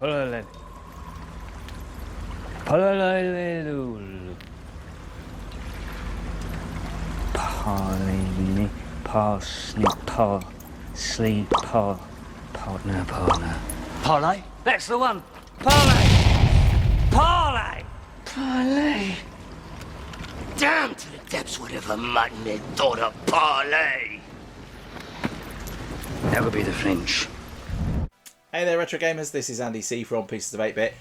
Parley. Parley. Parley. Parsnip. Parsley. Partner. Parley. That's the one. Parley. Parley. Parley. Damn to the depths whatever mutton they thought of Parley. That would be the French. Hey there, Retro Gamers. This is Andy C from Pieces of 8-Bit.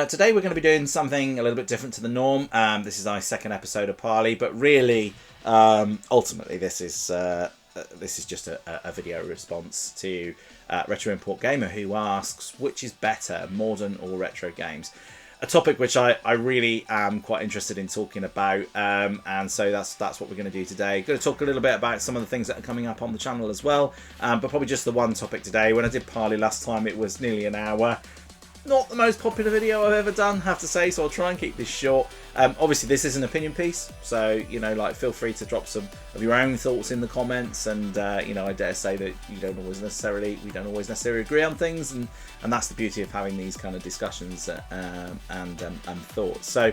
Today we're going to be doing something a little bit different to the norm. This is our second episode of Parley, but really, ultimately, this is just a video response to Retro Import Gamer, who asks, which is better, modern or retro games? A topic which I really am quite interested in talking about, and so that's what we're going to do today. Going to talk a little bit about some of the things that are coming up on the channel as well, but probably just the one topic today. When I did Parley last time, it was nearly an hour. Not the most popular video I've ever done, have to say, so I'll try and keep this short. Obviously, this is an opinion piece, so feel free to drop some of your own thoughts in the comments. And I dare say that we don't always necessarily agree on things, and that's the beauty of having these kind of discussions and thoughts. So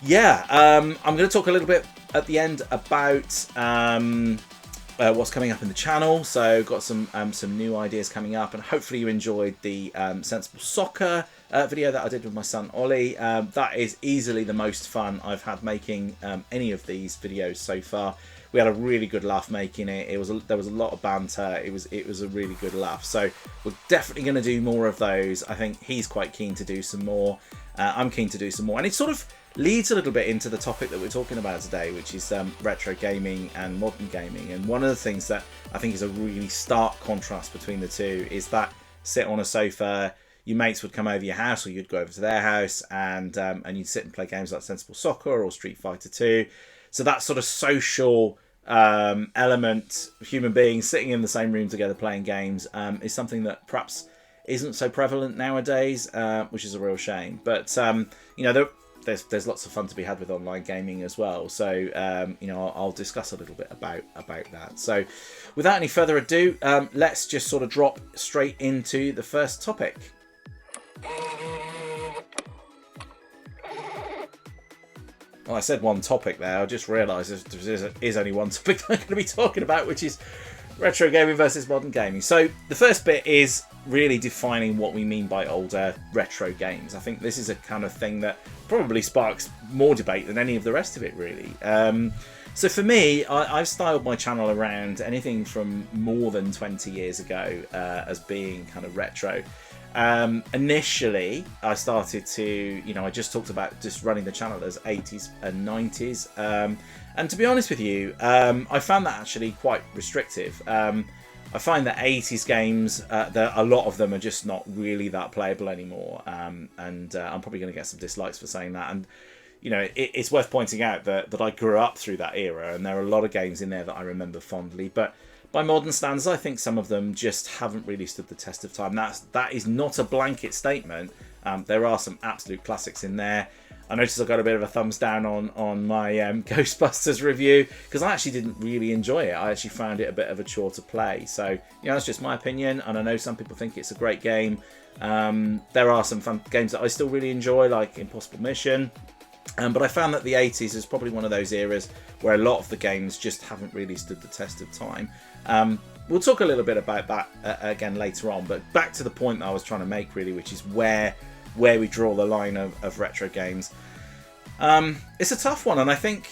yeah, I'm going to talk a little bit at the end about what's coming up in the channel. So got some new ideas coming up, and hopefully you enjoyed the Sensible Soccer video that I did with my son Ollie. That is easily the most fun I've had making any of these videos so far. We had a really good laugh making it. There was a lot of banter. It was a really good laugh. So we're definitely going to do more of those. I think he's quite keen to do some more. I'm keen to do some more, and it sort of leads a little bit into the topic that we're talking about today, which is retro gaming and modern gaming. And one of the things that I think is a really stark contrast between the two is that sit on a sofa, your mates would come over your house, or you'd go over to their house, and you'd sit and play games like Sensible Soccer or Street Fighter 2. So that sort of social element, human beings sitting in the same room together playing games, is something that perhaps isn't so prevalent nowadays, which is a real shame. But there's lots of fun to be had with online gaming as well. So I'll discuss a little bit about that. So without any further ado, let's just sort of drop straight into the first topic. Well, I said one topic there. I just realised there is only one topic that I'm going to be talking about, which is retro gaming versus modern gaming. So the first bit is really defining what we mean by older retro games. I think this is a kind of thing that probably sparks more debate than any of the rest of it, really. So for me, I've styled my channel around anything from more than 20 years ago as being kind of retro. Initially, I started to, I just talked about just running the channel as 80s and 90s. And to be honest with you, I found that actually quite restrictive. I find that 80s games, a lot of them are just not really that playable anymore. And I'm probably going to get some dislikes for saying that. And, it's worth pointing out that I grew up through that era, and there are a lot of games in there that I remember fondly. But by modern standards, I think some of them just haven't really stood the test of time. That is not a blanket statement. There are some absolute classics in there. I noticed I got a bit of a thumbs down on my Ghostbusters review, because I actually didn't really enjoy it. I actually found it a bit of a chore to play. So, that's just my opinion, and I know some people think it's a great game. There are some fun games that I still really enjoy, like Impossible Mission. But I found that the 80s is probably one of those eras where a lot of the games just haven't really stood the test of time. We'll talk a little bit about that again later on, but back to the point that I was trying to make, really, which is where we draw the line of retro games. It's a tough one, and I think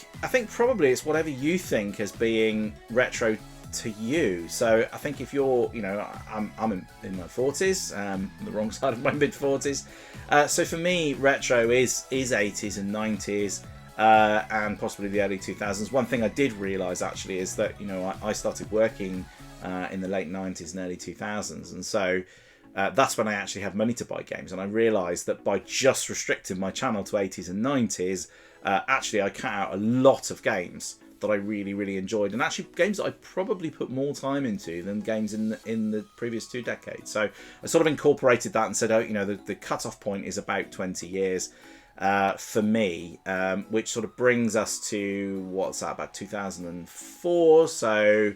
probably it's whatever you think as being retro to you. So I think if you're, I'm in my 40s, on the wrong side of my mid 40s. So for me, retro is 80s and 90s, and possibly the early 2000s. One thing I did realise actually is that I started working in the late 90s and early 2000s, and so that's when I actually had money to buy games. And I realised that by just restricting my channel to 80s and 90s, actually I cut out a lot of games that I really, really enjoyed, and actually games that I probably put more time into than games in the previous 2 decades. So I sort of incorporated that and said, the cut-off point is about 20 years for me, which sort of brings us to, what's that, about 2004. So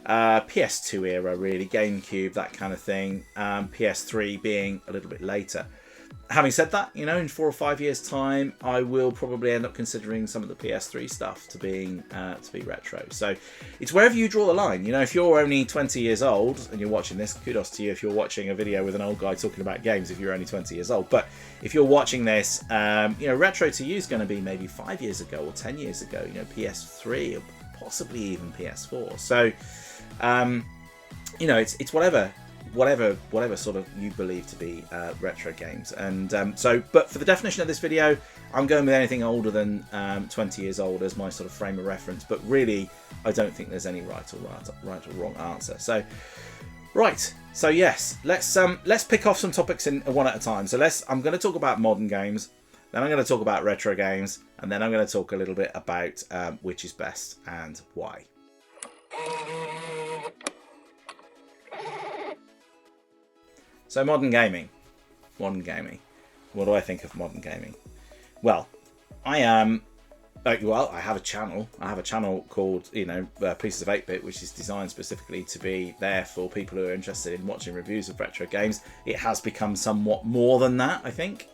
PS2 era, really, GameCube, that kind of thing. PS3 being a little bit later. Having said that, you know, in 4 or 5 years' time, I will probably end up considering some of the PS3 stuff to be retro. So it's wherever you draw the line. You know, if you're only 20 years old and you're watching this, kudos to you if you're watching a video with an old guy talking about games if you're only 20 years old. But if you're watching this, you know, retro to you is going to be maybe 5 years ago or 10 years ago, you know, PS3 or possibly even PS4. So, you know, it's whatever sort of you believe to be retro games. And but for the definition of this video, I'm going with anything older than 20 years old as my sort of frame of reference. But really, I don't think there's any right or wrong answer. So, right. So yes, let's pick off some topics in one at a time. So I'm going to talk about modern games, then I'm going to talk about retro games, and then I'm going to talk a little bit about which is best and why. So modern gaming. What do I think of modern gaming? Well, I have a channel. I have a channel called, you know, Pieces of 8-Bit, which is designed specifically to be there for people who are interested in watching reviews of retro games. It has become somewhat more than that, I think.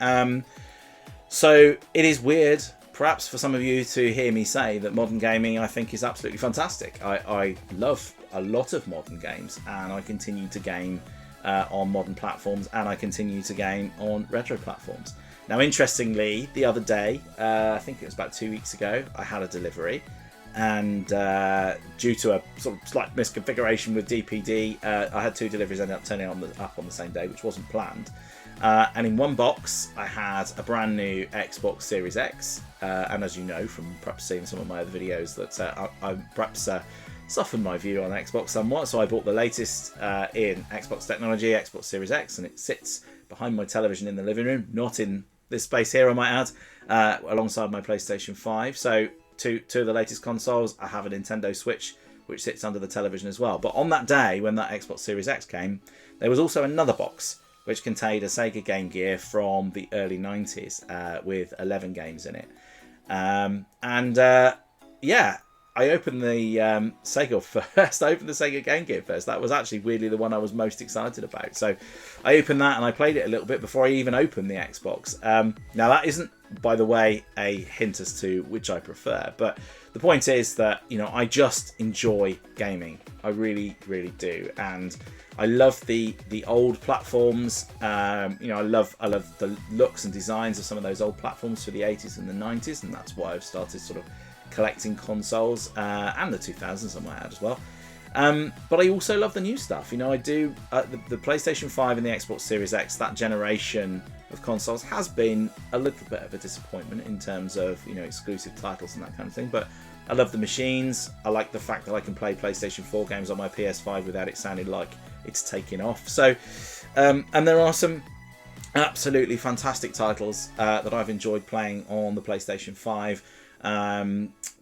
So it is weird, perhaps for some of you, to hear me say that modern gaming, I think, is absolutely fantastic. I love a lot of modern games, and I continue to game on modern platforms, and I continue to game on retro platforms. Now, interestingly, the other day, I think it was about 2 weeks ago, I had a delivery, and due to a sort of slight misconfiguration with DPD, I had 2 deliveries ended up turning up on the same day, which wasn't planned. And in one box, I had a brand new Xbox Series X, and as you know from perhaps seeing some of my other videos, that I perhaps softened my view on Xbox somewhat, so I bought the latest in Xbox technology, Xbox Series X, and it sits behind my television in the living room, not in this space here, I might add, alongside my PlayStation 5. So two of the latest consoles. I have a Nintendo Switch, which sits under the television as well. But on that day, when that Xbox Series X came, there was also another box, which contained a Sega Game Gear from the early 90s with 11 games in it. Yeah, I opened the Sega first. I opened the Sega Game Gear first. That was actually weirdly the one I was most excited about. So I opened that and I played it a little bit before I even opened the Xbox. Now that isn't, by the way, a hint as to which I prefer. But the point is that, you know, I just enjoy gaming. I really, really do. And I love the old platforms. You know, I love the looks and designs of some of those old platforms for the 80s and the 90s. And that's why I've started sort of collecting consoles, and the 2000s I might add as well. But I also love the new stuff. You know, I do the PlayStation 5 and the Xbox Series X, that generation of consoles has been a little bit of a disappointment in terms of, you know, exclusive titles and that kind of thing. But I love the machines. I like the fact that I can play PlayStation 4 games on my PS5 without it sounding like it's taking off. So, and there are some absolutely fantastic titles that I've enjoyed playing on the PlayStation 5.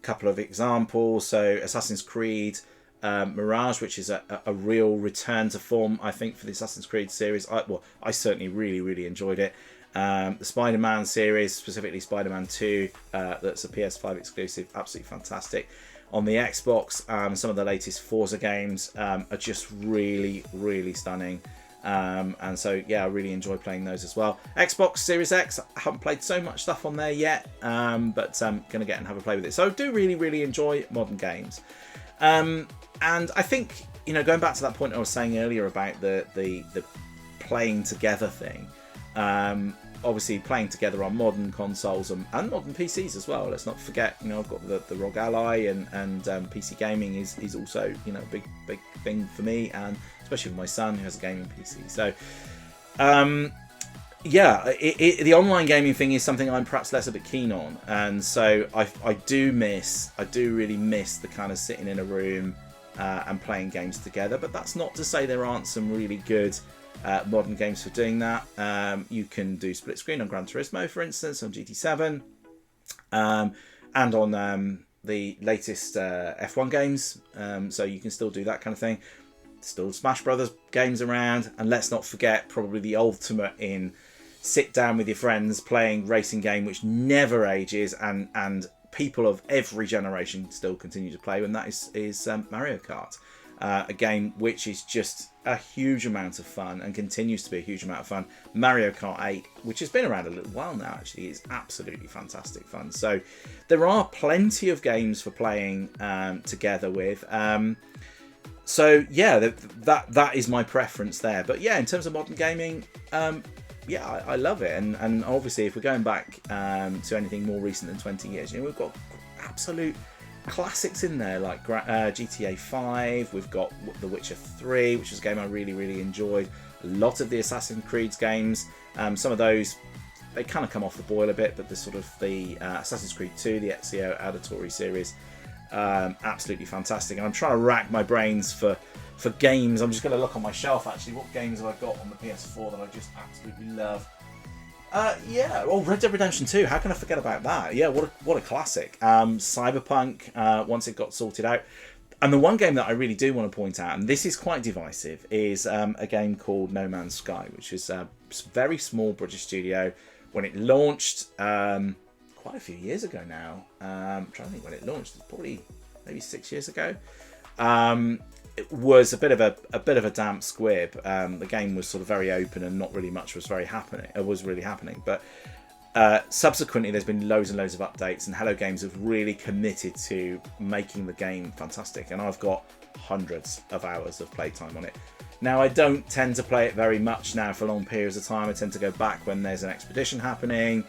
Couple of examples. So Assassin's Creed Mirage, which is a real return to form, I think, for the Assassin's Creed series. I certainly really enjoyed it. The Spider-Man series, specifically Spider-Man 2, that's a PS5 exclusive, absolutely fantastic. On the Xbox, some of the latest Forza games are just really stunning. And so, yeah, I really enjoy playing those as well. Xbox Series X, I haven't played so much stuff on there yet, but I'm going to get and have a play with it. So I do really enjoy modern games. And I think, you know, going back to that point I was saying earlier about the playing together thing, obviously playing together on modern consoles and modern PCs as well. Let's not forget, you know, I've got the ROG Ally, and PC gaming is also, you know, a big thing for me, and especially with my son who has a gaming PC. So, yeah, the online gaming thing is something I'm perhaps less a bit keen on, and so I do really miss the kind of sitting in a room and playing games together. But that's not to say there aren't some really good modern games for doing that. You can do split screen on Gran Turismo, for instance, on GT7, and on the latest F1 games. So you can still do that kind of thing. Still Smash Brothers games around, and let's not forget probably the ultimate in sit down with your friends playing racing game which never ages, and people of every generation still continue to play, and that is Mario Kart. a game which is just a huge amount of fun and continues to be a huge amount of fun. Mario Kart 8, which has been around a little while now, actually, is absolutely fantastic fun. So there are plenty of games for playing together with. So yeah, that is my preference there. But yeah, in terms of modern gaming, yeah, I love it. And obviously, if we're going back to anything more recent than 20 years, we've got absolute classics in there, like GTA 5. We've got The Witcher 3, which is a game I really enjoyed. A lot of the Assassin's Creed games, some of those, they kind of come off the boil a bit, but the sort of the Assassin's Creed 2, the Ezio Auditore series, absolutely fantastic. And I'm trying to rack my brains for games. I'm just going to look on my shelf, actually. What games have I got on the PS4 that I just absolutely love? Yeah, well, Red Dead Redemption 2. How can I forget about that? Yeah, what a classic. Cyberpunk, once it got sorted out. And the one game that I really do want to point out, and this is quite divisive, is a game called No Man's Sky, which is a very small British studio. When it launched, quite a few years ago now. I'm trying to think when it launched. It's probably maybe 6 years ago. It was a bit of a damp squib. The game was sort of very open and not really much was really happening. But subsequently, there's been loads and loads of updates, and Hello Games have really committed to making the game fantastic. And I've got hundreds of hours of playtime on it. Now, I don't tend to play it very much now for long periods of time. I tend to go back when there's an expedition happening.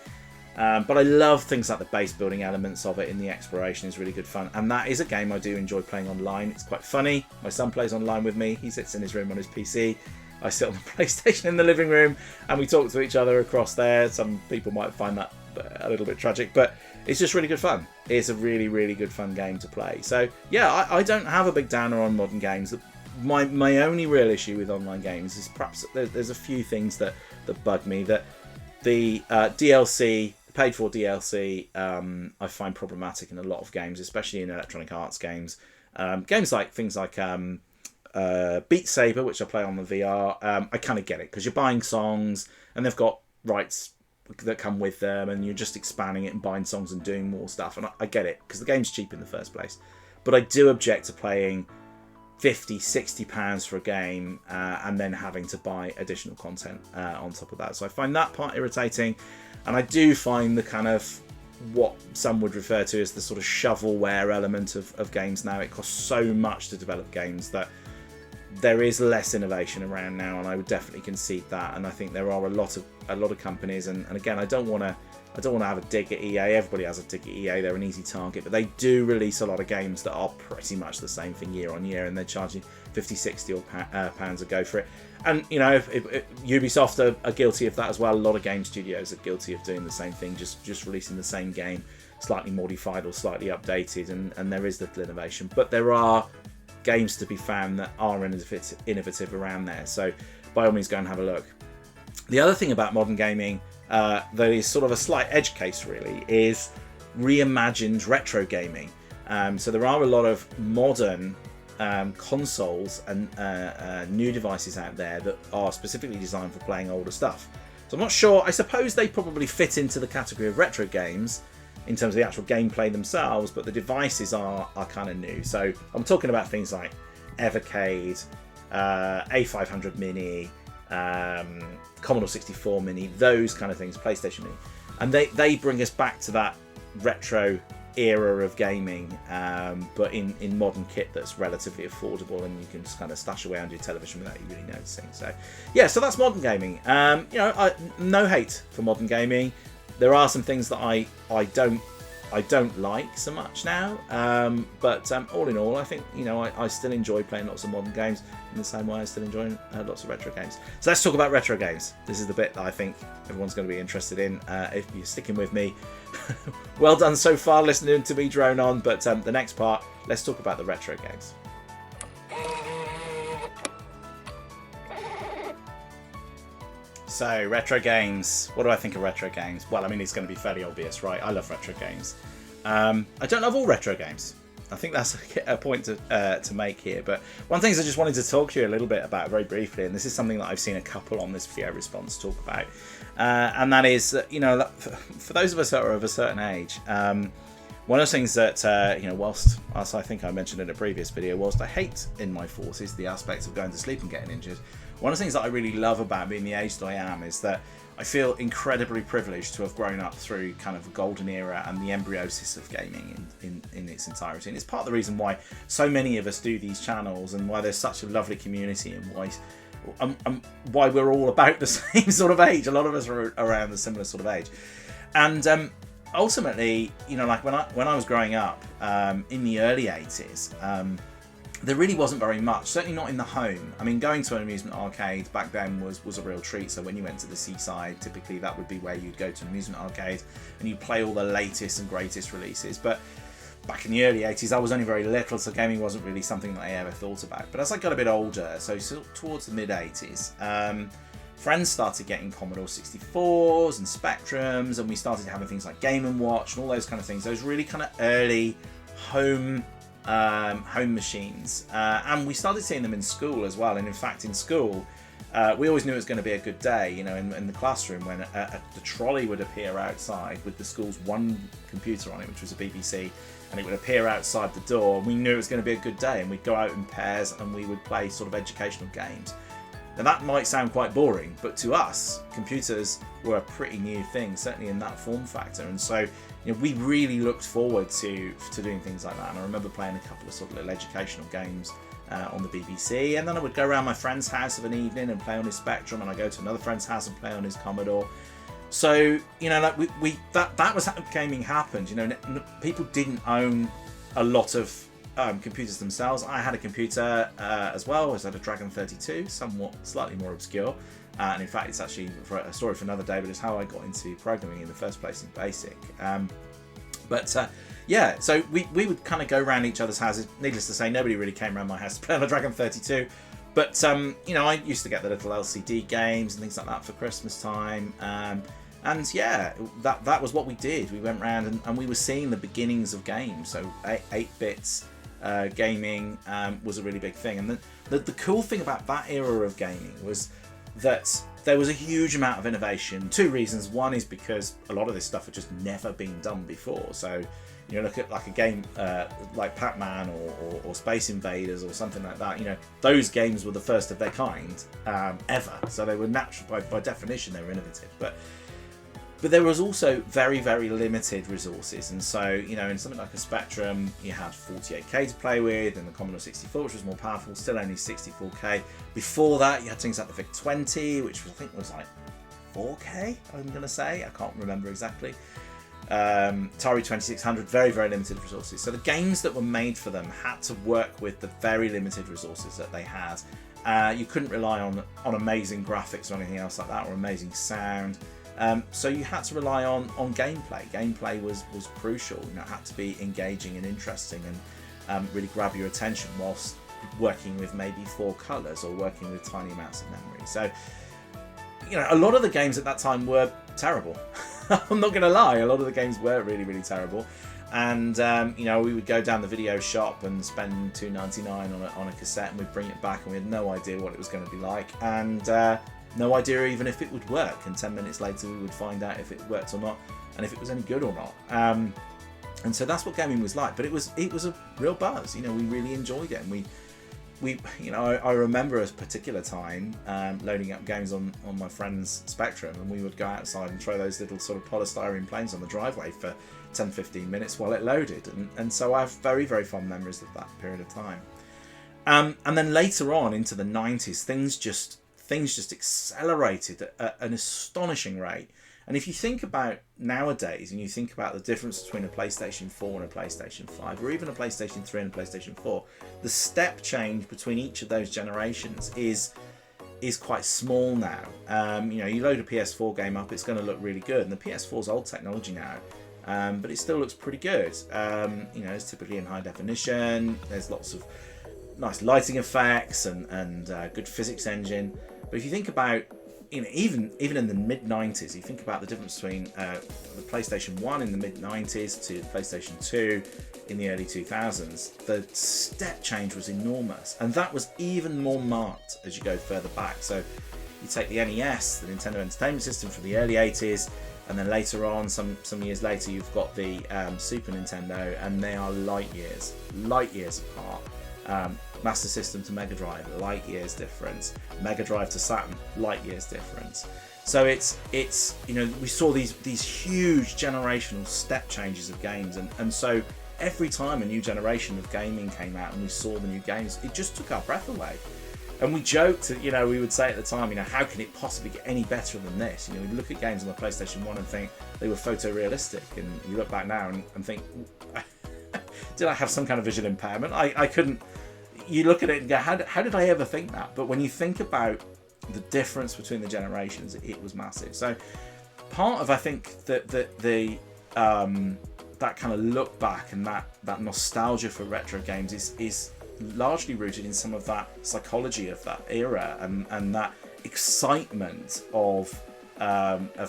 But I love things like the base building elements of it, and the exploration is really good fun. And that is a game I do enjoy playing online. It's quite funny. My son plays online with me. He sits in his room on his PC. I sit on the PlayStation in the living room, and we talk to each other across there. Some people might find that a little bit tragic, but it's just really good fun. It's a really good fun game to play. So yeah, I don't have a big downer on modern games. My only real issue with online games is perhaps there's a few things that bug me. That the DLC, paid for DLC, I find problematic in a lot of games, especially in Electronic Arts games. Games like things like Beat Saber, which I play on the VR, I kind of get it, because you're buying songs and they've got rights that come with them, and you're just expanding it and buying songs and doing more stuff, and I get it, because the game's cheap in the first place. But I do object to paying £50-60 for a game and then having to buy additional content on top of that. So I find that part irritating, and I do find the kind of what some would refer to as the sort of shovelware element of games now. It costs so much to develop games that there is less innovation around now, and I would definitely concede that. And I think there are a lot of companies, and again, I don't want to have a dig at EA. Everybody has a dig at EA. They're an easy target, but they do release a lot of games that are pretty much the same thing year on year, and they're charging 50-60 pounds a go for it. And if Ubisoft are guilty of that as well. A lot of game studios are guilty of doing the same thing, just releasing the same game, slightly modified or slightly updated, and there is little innovation. But there are games to be found that are innovative around there. So by all means, go and have a look. The other thing about modern gaming that is sort of a slight edge case, really, is reimagined retro gaming. So there are a lot of modern consoles and new devices out there that are specifically designed for playing older stuff. So I'm not sure. I suppose they probably fit into the category of retro games in terms of the actual gameplay themselves, but the devices are kind of new. So I'm talking about things like Evercade, A500 Mini, Commodore 64 Mini, those kind of things, PlayStation Mini. And they bring us back to that retro era of gaming, but in modern kit that's relatively affordable, and you can just kind of stash away under your television without you really noticing. So yeah, so that's modern gaming. No hate for modern gaming. There are some things that I don't like so much now, but all in all, I think I still enjoy playing lots of modern games in the same way I still enjoy lots of retro games. So let's talk about retro games. This is the bit that I think everyone's going to be interested in. If you're sticking with me, well done so far listening to me drone on. But the next part, let's talk about the retro games. So, retro games. What do I think of retro games? Well, I mean, it's going to be fairly obvious, right? I love retro games. I don't love all retro games. I think that's a point to make here. But one thing I just wanted to talk to you a little bit about very briefly, and this is something that I've seen a couple on this video response talk about, and that is, for those of us that are of a certain age, One of the things that, whilst, as I think I mentioned in a previous video, whilst I hate in my forces the aspects of going to sleep and getting injured, one of the things that I really love about being the age that I am is that I feel incredibly privileged to have grown up through kind of the golden era and the embryosis of gaming in its entirety. And it's part of the reason why so many of us do these channels and why there's such a lovely community and why we're all about the same sort of age. A lot of us are around the similar sort of age. And ultimately, like when I was growing up in the early 80s, there really wasn't very much, certainly not in the home. I mean, going to an amusement arcade back then was a real treat. So when you went to the seaside, typically that would be where you'd go to an amusement arcade and you'd play all the latest and greatest releases. But back in the early 80s, I was only very little, so gaming wasn't really something that I ever thought about. But as I got a bit older, so towards the mid 80s, friends started getting Commodore 64s and Spectrums, and we started having things like Game & Watch and all those kind of things. Those really kind of early home machines, and we started seeing them in school as well. And in fact, in school, we always knew it was going to be a good day. In the classroom, when the trolley would appear outside with the school's one computer on it, which was a BBC, and it would appear outside the door, and we knew it was going to be a good day. And we'd go out in pairs and we would play sort of educational games. Now that might sound quite boring, but to us, computers were a pretty new thing, certainly in that form factor. And so, we really looked forward to doing things like that. And I remember playing a couple of sort of little educational games on the BBC, and then I would go around my friend's house of an evening and play on his Spectrum, and I'd go to another friend's house and play on his Commodore. So, like that was how gaming happened. People didn't own a lot of computers themselves. I had a computer as well. I had a Dragon 32, slightly more obscure. And in fact, it's actually a story for another day, but it's how I got into programming in the first place in BASIC. So we would kind of go around each other's houses. Needless to say, nobody really came around my house to play on a Dragon 32. But, I used to get the little LCD games and things like that for Christmas time. And yeah, that was what we did. We went around and we were seeing the beginnings of games. So 8-bits. Gaming was a really big thing, and the cool thing about that era of gaming was that there was a huge amount of innovation. Two reasons. One is because a lot of this stuff had just never been done before. So look at like a game like Pac-Man or Space Invaders or something like that. Those games were the first of their kind ever, so they were natural by definition. They were innovative, but there was also very, very limited resources. And so, in something like a Spectrum, you had 48K to play with, and the Commodore 64, which was more powerful, still only 64K. Before that, you had things like the VIC-20, which I think was like 4K, I'm going to say. I can't remember exactly. Atari 2600, very, very limited resources. So the games that were made for them had to work with the very limited resources that they had. You couldn't rely on amazing graphics or anything else like that, or amazing sound. So you had to rely on gameplay. Gameplay was crucial. It had to be engaging and interesting and really grab your attention whilst working with maybe 4 colours or working with tiny amounts of memory. So, a lot of the games at that time were terrible. I'm not going to lie, a lot of the games were really, really terrible. And, we would go down the video shop and spend $2.99 on a cassette, and we'd bring it back, and we had no idea what it was going to be like. And no idea even if it would work, and 10 minutes later we would find out if it worked or not, and if it was any good or not. And so that's what gaming was like. But it was a real buzz. We really enjoyed it, and I remember a particular time loading up games on my friend's Spectrum, and we would go outside and throw those little sort of polystyrene planes on the driveway for 10-15 minutes while it loaded, and so I have very, very fond memories of that period of time. And then later on into the 90s, things just accelerated at an astonishing rate. And if you think about nowadays, and you think about the difference between a PlayStation 4 and a PlayStation 5, or even a PlayStation 3 and a PlayStation 4, the step change between each of those generations is quite small now. You load a PS4 game up, it's going to look really good, and the PS4's old technology now, but it still looks pretty good. It's typically in high definition. There's lots of nice lighting effects and good physics engine. But if you think about, even in the mid-90s, you think about the difference between the PlayStation 1 in the mid-90s to the PlayStation 2 in the early 2000s, the step change was enormous. And that was even more marked as you go further back. So you take the NES, the Nintendo Entertainment System from the early 80s, And then later on, some years later, you've got the Super Nintendo, and they are light years apart. Master System to Mega Drive, light years difference. Mega Drive to Saturn, light years difference. So it's you know, we saw these huge generational step changes of games, and so every time a new generation of gaming came out and we saw the new games, it just took our breath away. And we joked, you know, we would say at the time, you know, how can it possibly get any better than this? You know, we'd look at games on the PlayStation 1 and think they were photorealistic, and you look back now and think, did I have some kind of visual impairment? I couldn't. You look at it and go, how did I ever think that? But when you think about the difference between the generations, it was massive. So part of, I think, that that kind of look back and that nostalgia for retro games is largely rooted in some of that psychology of that era and that excitement of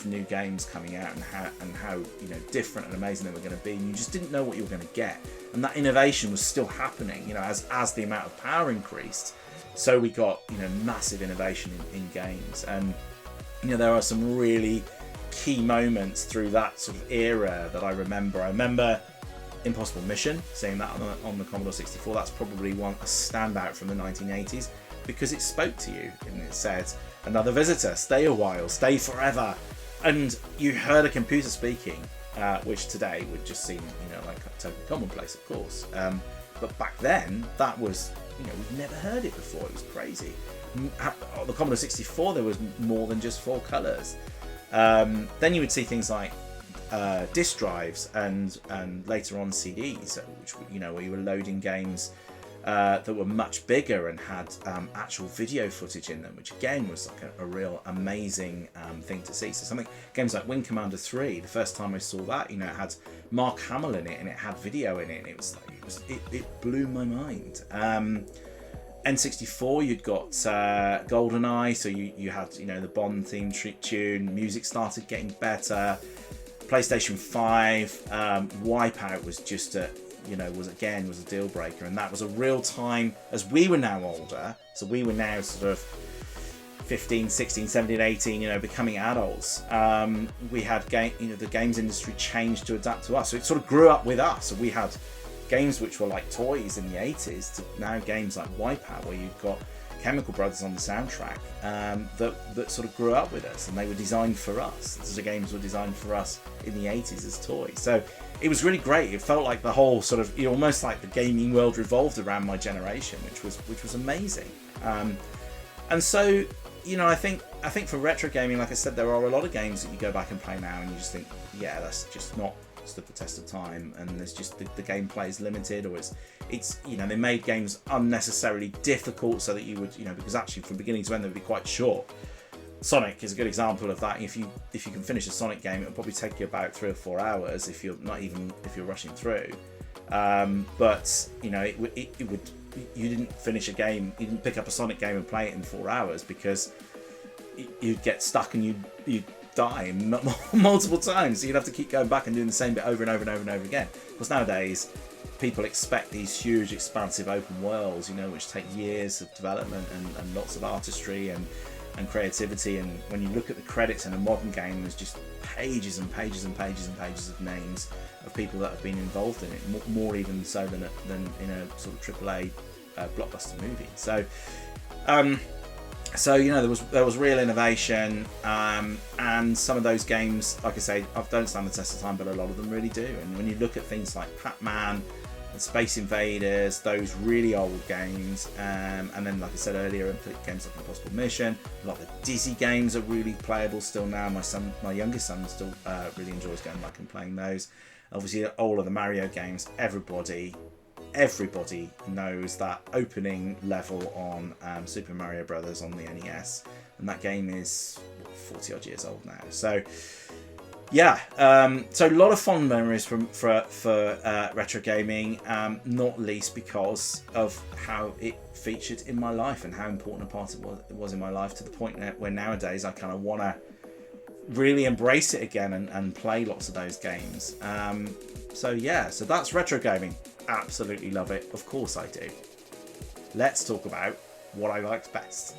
new games coming out and how you know, different and amazing they were going to be, and you just didn't know what you were going to get, and that innovation was still happening, you know, as the amount of power increased. So we got, you know, massive innovation in games, and you know, there are some really key moments through that sort of era that I remember Impossible Mission, seeing that on the Commodore 64. That's probably a standout from the 1980s, because it spoke to you and it said, another visitor, stay a while, stay forever. And you heard a computer speaking, which today would just seem, you know, like totally commonplace, of course. But back then, that was, you know, we'd never heard it before. It was crazy. On the Commodore 64, there was more than just 4 colours. Then you would see things like disk drives and later on CDs, which, you know, where you were loading games that were much bigger and had actual video footage in them, which again was like a real amazing thing to see. So games like Wing Commander 3, the first time I saw that, you know, it had Mark Hamill in it and it had video in it, and it was like, it blew my mind. N64, you'd got GoldenEye, so you had, you know, the Bond theme tune, music started getting better. PlayStation 5, Wipeout was just was a deal breaker, and that was a real time as we were now older. So we were now sort of 15, 16, 17, 18, you know, becoming adults. We had the games industry changed to adapt to us. So it sort of grew up with us. So we had games which were like toys in the 80s to now games like Wipeout, where you've got Chemical Brothers on the soundtrack, that sort of grew up with us, and they were designed for us. The games were designed for us in the 80s as toys. So it was really great. It felt like the whole sort of, you know, almost like the gaming world revolved around my generation, which was amazing. And so, you know, I think for retro gaming, like I said, there are a lot of games that you go back and play now and you just think, yeah, that's just not stood the test of time, and there's just the gameplay is limited, or it's you know, they made games unnecessarily difficult so that you would, you know, because actually from beginning to end they would be quite short. Sonic is a good example of that. If you can finish a Sonic game, it'll probably take you about 3 or 4 hours if you're rushing through. But you know, it would you didn't finish a game, you didn't pick up a Sonic game and play it in 4 hours, because you'd get stuck and you'd die multiple times. So you'd have to keep going back and doing the same bit over and over and over and over again. Because nowadays people expect these huge expansive open worlds, you know, which take years of development and lots of artistry and creativity. And when you look at the credits in a modern game, there's just pages and pages and pages and pages of names of people that have been involved in it, more even so than in a sort of AAA blockbuster movie. So you know, there was real innovation, and some of those games, like I say, don't stand the test of time, but a lot of them really do. And when you look at things like Pac-Man and Space Invaders, those really old games, and then, like I said earlier, games like Impossible Mission, a lot of the Dizzy games are really playable still now. My youngest son still really enjoys going back and playing those. Obviously, all of the Mario games, everybody knows that opening level on Super Mario Brothers on the NES, and that game is 40 odd years old now. So yeah, so a lot of fond memories for retro gaming, not least because of how it featured in my life and how important a part it was in my life, to the point where nowadays I kind of want to really embrace it again and play lots of those games. So yeah, so that's retro gaming. Absolutely love it. Of course I do. Let's talk about what I liked best.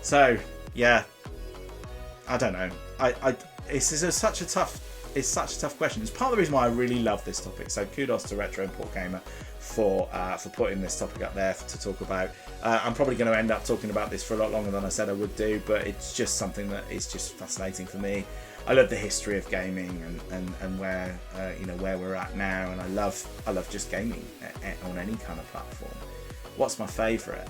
So yeah, I don't know. It's such a tough question. It's part of the reason why I really love this topic. So kudos to Retro Import Gamer for putting this topic up there to talk about. I'm probably going to end up talking about this for a lot longer than I said I would do, but it's just something that is just fascinating for me. I love the history of gaming and where where we're at now, and I love just gaming on any kind of platform. What's my favourite?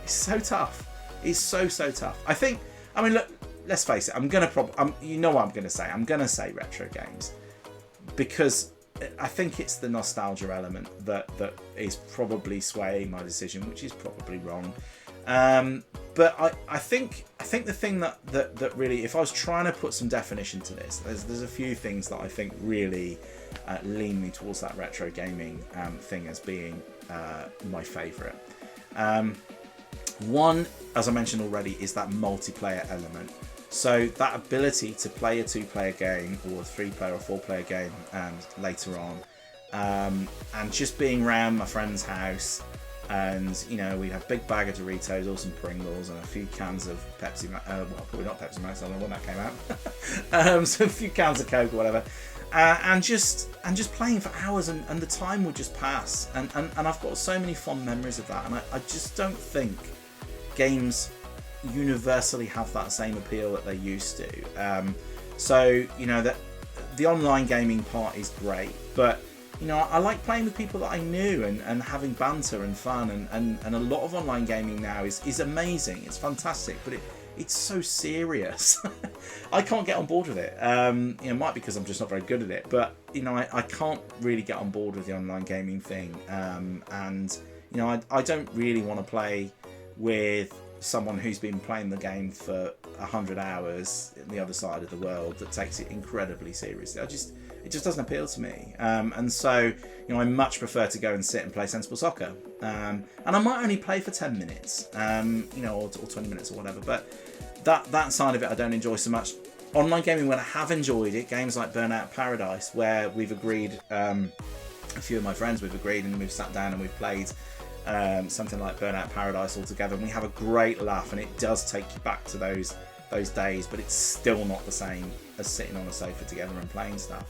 It's so tough. It's so tough. I mean, look, let's face it. You know what I'm gonna say. I'm gonna say retro games because I think it's the nostalgia element that is probably swaying my decision, which is probably wrong. But I think the thing that really, if I was trying to put some definition to this, there's a few things that I think really lean me towards that retro gaming thing as being my favourite. One, as I mentioned already, is that multiplayer element. So that ability to play a 2-player game or a 3-player or 4-player game later on, and just being around my friend's house, and we'd have a big bag of Doritos or some Pringles and a few cans of Pepsi Max, well, probably not Pepsi Max, I don't know when that came out, so a few cans of Coke or whatever, and just playing for hours, and the time would just pass, and I've got so many fond memories of that, and I just don't think games universally have that same appeal that they used to. So that the online gaming part is great, but I like playing with people that I knew and having banter and fun, and a lot of online gaming now is amazing. It's fantastic, but it's so serious. I can't get on board with it. It might be because I'm just not very good at it, but I can't really get on board with the online gaming thing. And I don't really want to play with someone who's been playing the game for 100 hours in the other side of the world that takes it incredibly seriously. It just doesn't appeal to me. And so, I much prefer to go and sit and play sensible soccer. And I might only play for 10 minutes, or 20 minutes or whatever. But that side of it I don't enjoy so much. Online gaming, when I have enjoyed it, games like Burnout Paradise, where we've agreed, a few of my friends, we've agreed and we've sat down and we've played something like Burnout Paradise all together, and we have a great laugh, and it does take you back to those days, but it's still not the same as sitting on a sofa together and playing stuff.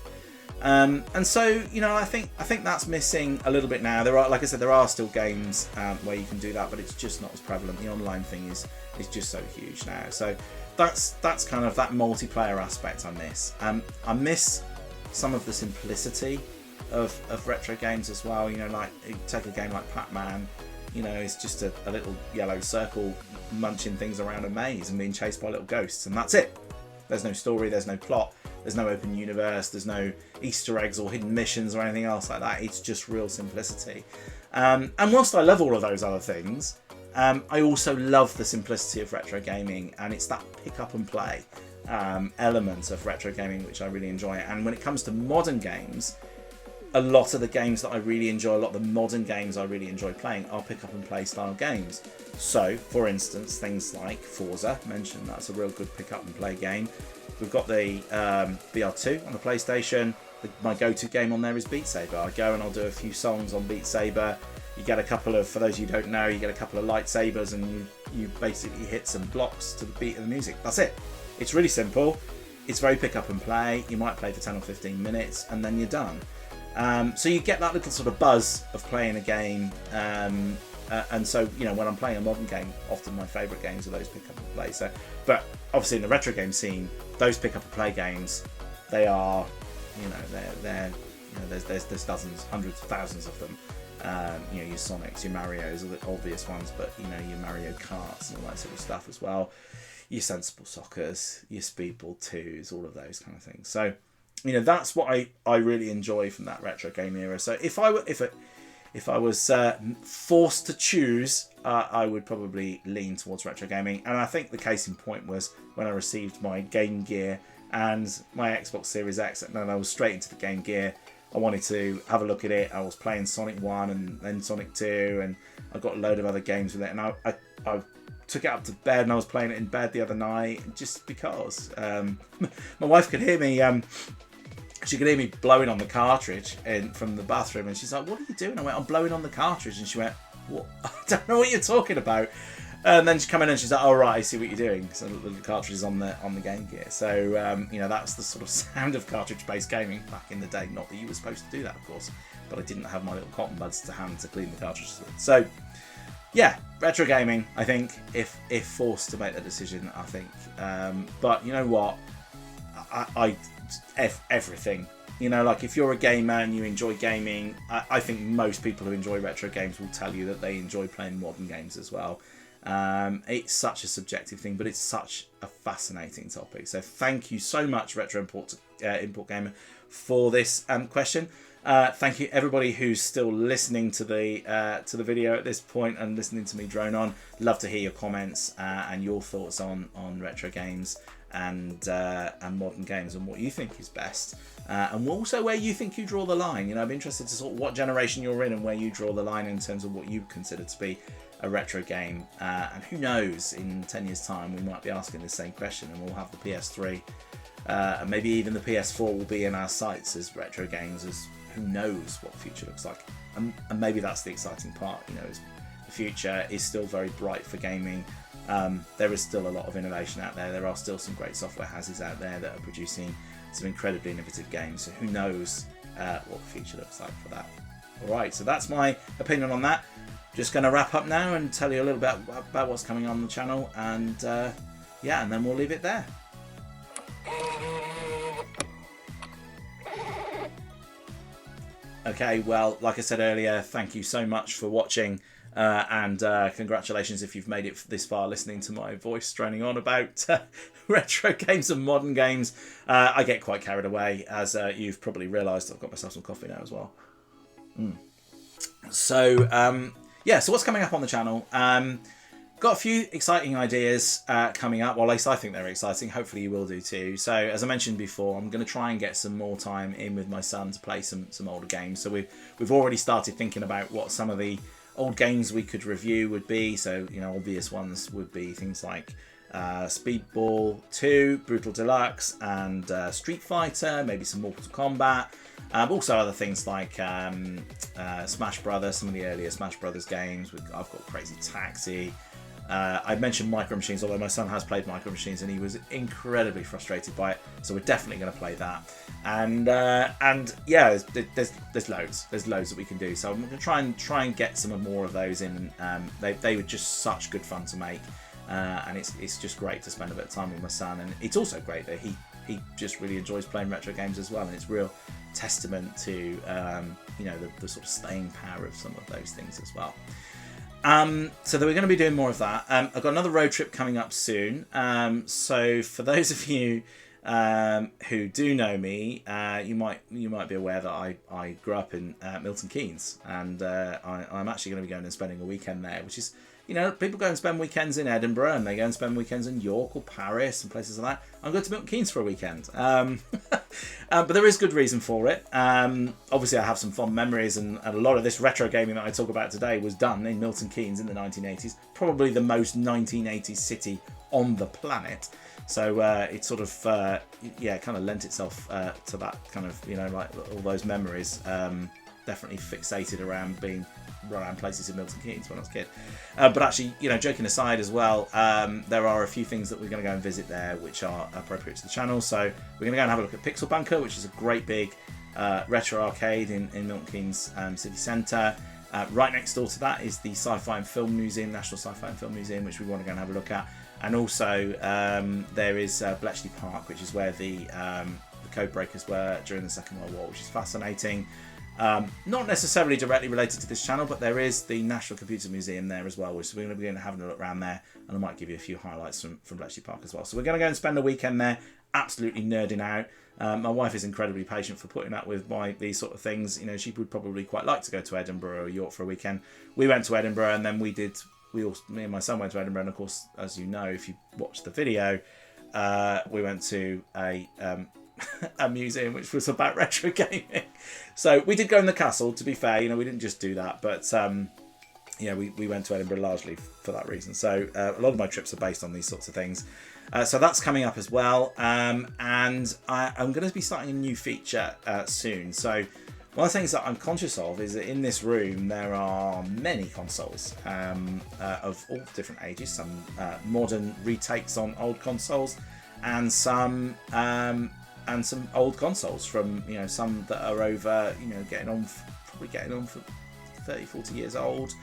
And so I think that's missing a little bit now. There are, like I said, there are still games where you can do that, but it's just not as prevalent. The online thing is just so huge now. So that's kind of that multiplayer aspect I miss. I miss some of the simplicity of retro games as well. Like you take a game like Pac-Man, it's just a little yellow circle munching things around a maze and being chased by little ghosts, and that's it. There's no story, there's no plot, there's no open universe, there's no Easter eggs or hidden missions or anything else like that. It's just real simplicity. And whilst I love all of those other things, I also love the simplicity of retro gaming, and it's that pick up and play element of retro gaming which I really enjoy. And when it comes to modern games, a lot of the games that I really enjoy, a lot of the modern games I really enjoy playing are pick up and play style games. So, for instance, things like Forza, mentioned, that's a real good pick up and play game. We've got the VR2 on the PlayStation. My go-to game on there is Beat Saber. I go and I'll do a few songs on Beat Saber. You get a couple of, for those who don't know, you get a couple of lightsabers and you basically hit some blocks to the beat of the music. That's it. It's really simple. It's very pick up and play. You might play for 10 or 15 minutes and then you're done. So you get that little sort of buzz of playing a game, and so when I'm playing a modern game, often my favourite games are those pick up and play. So, but obviously in the retro game scene, those pick up and play games, they are, there's dozens, hundreds, thousands of them. Your Sonics, your Marios are the obvious ones, but your Mario Karts and all that sort of stuff as well. Your Sensible Soccers, your Speedball 2s, all of those kind of things. So. That's what I really enjoy from that retro game era. So if I was forced to choose, I would probably lean towards retro gaming. And I think the case in point was when I received my Game Gear and my Xbox Series X, and then I was straight into the Game Gear. I wanted to have a look at it. I was playing Sonic 1 and then Sonic 2, and I got a load of other games with it. And I took it up to bed, and I was playing it in bed the other night just because. My wife could hear me. She could hear me blowing on the cartridge from the bathroom, and she's like, "What are you doing?" I went, "I'm blowing on the cartridge," and she went, "What? I don't know what you're talking about." And then she come in and she's like, "Oh right, I see what you're doing." So the little cartridges on the Game Gear. So you know, that's the sort of sound of cartridge-based gaming back in the day. Not that you were supposed to do that, of course, but I didn't have my little cotton buds to hand to clean the cartridges with. So yeah, retro gaming. I think if forced to make that decision, I think. But you know what? Everything. You know, like if you're a gamer and you enjoy gaming, I think most people who enjoy retro games will tell you that they enjoy playing modern games as well. It's such a subjective thing, but it's such a fascinating topic. So thank you so much, Retro Import Gamer, for this question. Thank you everybody who's still listening to the video at this point and listening to me drone on. Love to hear your comments and your thoughts on retro games and modern games and what you think is best, and also where you think you draw the line. You know, I'm interested to sort of what generation you're in and where you draw the line in terms of what you consider to be a retro game, and who knows, in 10 years time we might be asking the same question and we'll have the PS3 and maybe even the PS4 will be in our sights as retro games, as who knows what the future looks like. And maybe that's the exciting part, you know, is the future is still very bright for gaming. There is still a lot of innovation out there. There are still some great software houses out there that are producing some incredibly innovative games. So who knows what the future looks like for that. Alright, so that's my opinion on that. Just going to wrap up now and tell you a little bit about what's coming on the channel, and yeah, and then we'll leave it there. Okay, well, like I said earlier, thank you so much for watching, and congratulations if you've made it this far listening to my voice droning on about retro games and modern games. I get quite carried away, as you've probably realised. I've got myself some coffee now as well. So, yeah, so what's coming up on the channel? Got a few exciting ideas coming up. Well, at least I think they're exciting. Hopefully you will do too. So as I mentioned before, I'm going to try and get some more time in with my son to play some older games. So we've already started thinking about what some of the old games we could review would be. So, you know, obvious ones would be things like Speedball 2, Brutal Deluxe, and Street Fighter, maybe some Mortal Kombat. Also other things like Smash Brothers, some of the earlier Smash Brothers games. I've got Crazy Taxi. I mentioned Micro Machines, although my son has played Micro Machines and he was incredibly frustrated by it. So we're definitely going to play that. And yeah, there's loads. There's loads that we can do. So I'm going to try and get some more of those in. They were just such good fun to make, and it's just great to spend a bit of time with my son. And it's also great that he just really enjoys playing retro games as well. And it's real testament to you know, the sort of staying power of some of those things as well. So that we're going to be doing more of that. I've got another road trip coming up soon. So for those of you who do know me, you might be aware that I grew up in Milton Keynes, and I'm actually going to be going and spending a weekend there, which is, you know, people go and spend weekends in Edinburgh and they go and spend weekends in York or Paris and places like that. I'm going to Milton Keynes for a weekend. But there is good reason for it. Obviously, I have some fond memories, and a lot of this retro gaming that I talk about today was done in Milton Keynes in the 1980s. Probably the most 1980s city on the planet. So it sort of, yeah, kind of lent itself to that kind of, you know, like all those memories. Definitely fixated around being around places in Milton Keynes when I was a kid. But actually, you know, joking aside as well, there are a few things that we're going to go and visit there which are appropriate to the channel. So we're going to go and have a look at Pixel Bunker, which is a great big retro arcade in Milton Keynes city centre. Right next door to that is the Sci-Fi and Film Museum, National Sci-Fi and Film Museum, which we want to go and have a look at. And also there is Bletchley Park, which is where the code breakers were during the Second World War, which is fascinating. Not necessarily directly related to this channel, but there is the National Computer Museum there as well, which we're going to be having a look around there, and I might give you a few highlights from Bletchley Park as well. So we're going to go and spend a weekend there, absolutely nerding out. My wife is incredibly patient for putting up with these sort of things. You know, she would probably quite like to go to Edinburgh or York for a weekend. We went to Edinburgh, and then me and my son went to Edinburgh, and of course, as you know, if you watch the video, we went to a museum which was about retro gaming. So we did go in the castle, to be fair. You know, we didn't just do that, but yeah, we went to Edinburgh largely for that reason. So a lot of my trips are based on these sorts of things. So that's coming up as well, and I'm going to be starting a new feature soon. So One of the things that I'm conscious of is that in this room there are many consoles of all different ages, some modern retakes on old consoles, and some old consoles from, you know, some that are over, you know, probably getting on for 30, 40 years old.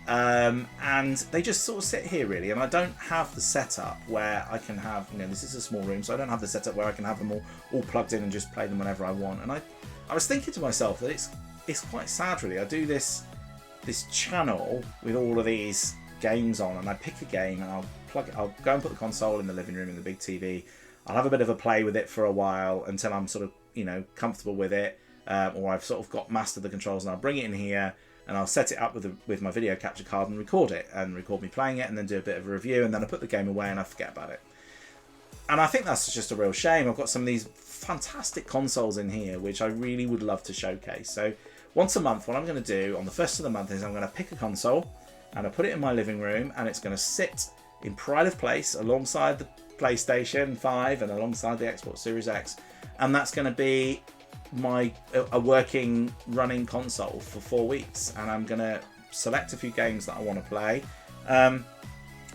And they just sort of sit here really, and I don't have the setup where I can have, you know, this is a small room, so I don't have the setup where I can have them all plugged in and just play them whenever I want. And I was thinking to myself that it's quite sad really. I do this channel with all of these games on, and I pick a game and I'll go and put the console in the living room in the big TV. I'll have a bit of a play with it for a while until I'm sort of, you know, comfortable with it, or I've sort of got mastered the controls, and I'll bring it in here and I'll set it up with my video capture card and record it, and record me playing it, and then do a bit of a review, and then I put the game away and I forget about it. And I think that's just a real shame. I've got some of these fantastic consoles in here which I really would love to showcase. So once a month, what I'm going to do on the first of the month is I'm going to pick a console and I put it in my living room, and it's going to sit in pride of place alongside the PlayStation 5 and alongside the Xbox Series X, and that's going to be a working running console for 4 weeks, and I'm going to select a few games that I want to play, and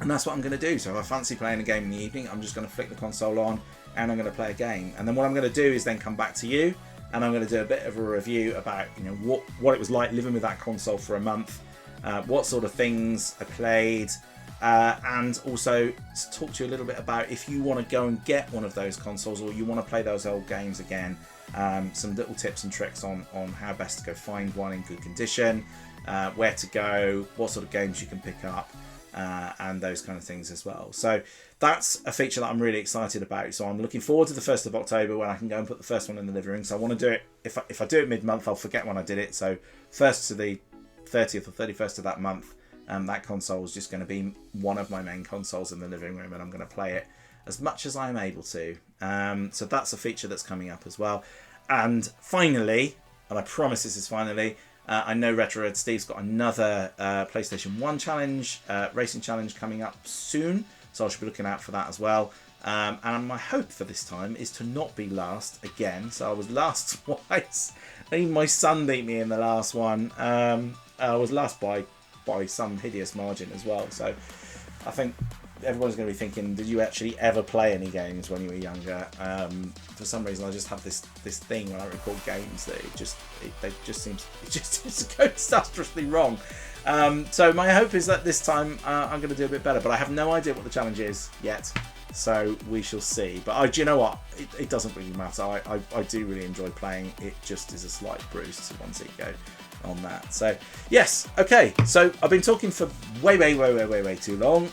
that's what I'm going to do. So if I fancy playing a game in the evening, I'm just going to flick the console on and I'm going to play a game, and then what I'm going to do is then come back to you and I'm going to do a bit of a review about, you know, what it was like living with that console for a month, what sort of things I played, and also talk to you a little bit about if you want to go and get one of those consoles or you want to play those old games again. Some little tips and tricks on how best to go find one in good condition, where to go, what sort of games you can pick up, and those kind of things as well. So that's a feature that I'm really excited about. So I'm looking forward to the 1st of October when I can go and put the first one in the living room. So I want to do it, if I do it mid-month, I'll forget when I did it. So 1st to the 30th or 31st of that month, that console is just going to be one of my main consoles in the living room, and I'm going to play it as much as I am able to. So that's a feature that's coming up as well. And finally, and I promise this is finally, I know Retro Red Steve's got another PlayStation 1 challenge, racing challenge coming up soon, so I should be looking out for that as well. And my hope for this time is to not be last again. So I was last twice. Even my son beat me in the last one. I was last by some hideous margin as well. So I think everyone's going to be thinking, did you actually ever play any games when you were younger? For some reason, I just have this thing when I record games that it just seems to go disastrously wrong. So my hope is that this time I'm going to do a bit better, but I have no idea what the challenge is yet. So we shall see. But do you know what? It doesn't really matter. I do really enjoy playing. It just is a slight bruise to one ego on that. So yes, okay. So I've been talking for way too long.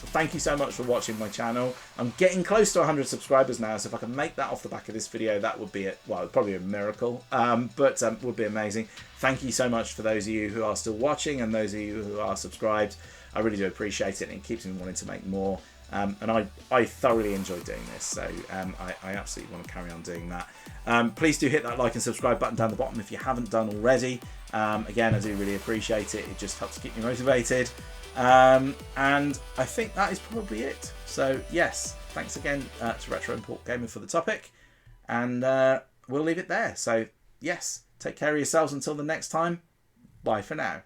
Thank you so much for watching my channel. I'm getting close to 100 subscribers now, so if I can make that off the back of this video, that would be probably a miracle, but would be amazing. Thank you so much for those of you who are still watching and those of you who are subscribed. I really do appreciate it, and it keeps me wanting to make more. And I thoroughly enjoy doing this, so I absolutely want to carry on doing that. Please do hit that like and subscribe button down the bottom if you haven't done already. Again, I do really appreciate it. It just helps keep me motivated. And I think that is probably it. So yes, thanks again to Retro Import Gamer for the topic, and we'll leave it there. So yes, take care of yourselves until the next time. Bye for now.